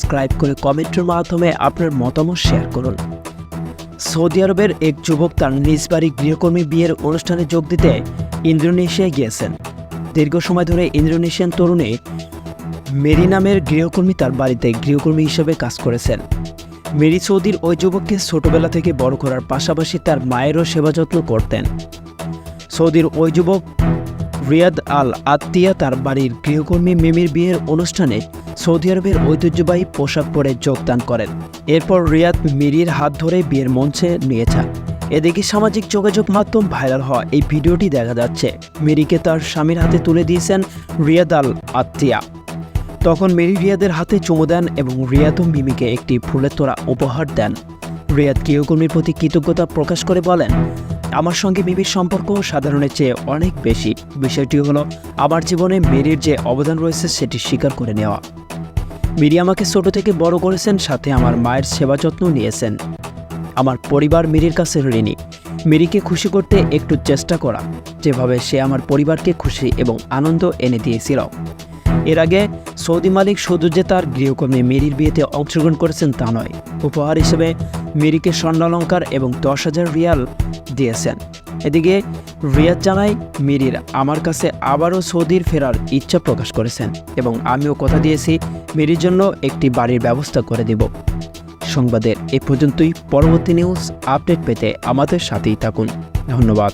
Subscribe করে কমেন্টের মাধ্যমে আপনার মতামত শেয়ার করুন। সৌদি আরবের এক যুবক তার নিজ বাড়ি গৃহকর্মী বিয়ের অনুষ্ঠানে যোগ দিতে ইন্দোনেশিয়ায় গিয়েছেন। দীর্ঘ সময় ধরে ইন্দোনেশিয়ান তরুণী মেরি নামের গৃহকর্মী তার বাড়িতে গৃহকর্মী হিসেবে কাজ করেছেন। মেরি সৌদির ওই যুবককে ছোটবেলা থেকে বড় করার পাশাপাশি তার মায়েরও সেবা যত্ন করতেন। সৌদির ওই যুবক রিয়াদ আল আত্তিয়া তার বাড়ির গৃহকর্মী মিমির বিয়ের অনুষ্ঠানে সৌদি আরবের ঐতিহ্যবাহী পোশাক পরে যোগদান করেন। এরপর রিয়াদ মিরির হাত ধরে বিয়ের মঞ্চে নিয়ে যান। এদিকে সামাজিক যোগাযোগ মাধ্যম ভাইরাল হওয়া এই ভিডিওটি দেখা যাচ্ছে। মিরিকে তার স্বামীর হাতে তুলে দিয়েছেন রিয়াদ আল আত্তিয়া। তখন মেরি রিয়াদের হাতে চুমু দেন এবং রিয়াদও মিমিকে একটি ফুলের তোড়া উপহার দেন। রিয়াদ গৃহকর্মীর প্রতি কৃতজ্ঞতা প্রকাশ করে বলেন, আমার সঙ্গে মিমির সম্পর্ক সাধারণের চেয়ে অনেক বেশি। বিষয়টি হলো আমার জীবনে মেরির যে অবদান রয়েছে সেটি স্বীকার করে নেওয়া। মিরি আমাকে ছোট থেকে বড় করেছেন, সাথে আমার মায়ের সেবা যত্ন নিয়েছেন। আমার পরিবার মিরির কাছে ঋণী। মিরিকে খুশি করতে একটু চেষ্টা করা, যেভাবে সে আমার পরিবারকে খুশি এবং আনন্দ এনে দিয়েছিল। এর আগে সৌদি মালিক শুধু যে তার গৃহকর্মী মেরির বিয়েতে অংশগ্রহণ করেছেন তা নয়, উপহার হিসেবে মেরিকে স্বর্ণালঙ্কার এবং 10,000 রিয়াল দিয়েছেন। এদিকে রিয়াদ জানায়, মেরির আমার কাছে আবারও সৌদির ফেরার ইচ্ছা প্রকাশ করেছেন এবং আমিও কথা দিয়েছি মেরির জন্য একটি বাড়ির ব্যবস্থা করে দেব। সংবাদের এ পর্যন্তই। পরবর্তী নিউজ আপডেট পেতে আমাদের সাথেই থাকুন। ধন্যবাদ।